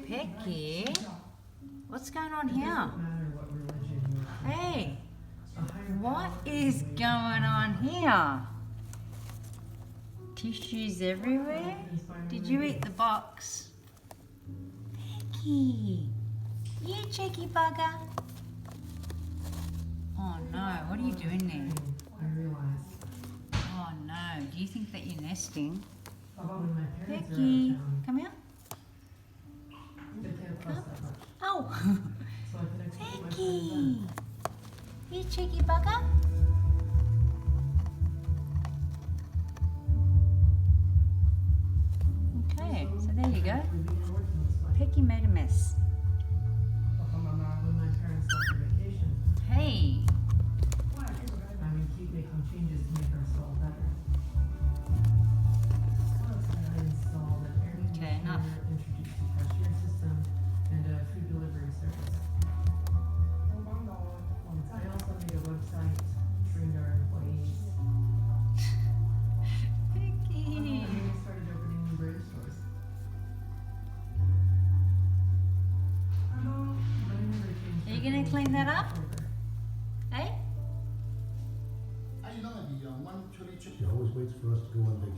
Pecky, what's going on here? Hey, what is going on here? Tissues everywhere? Did you eat the box? Pecky, you cheeky bugger. Oh no, what are you doing there? Oh no, do you think that you're nesting? Pecky, come here. Come. Oh, Pecky, you cheeky bugger. Okay, so there you go. Pecky made a mess. Hey. Keep making changes to make ourselves better. Okay, enough. Introduce the cashier system and a food delivery service. I also made a website, trained our employees. Pecky. And we started opening new brave stores. Are you gonna clean that up? Hey? She always waits for us to go on vacation.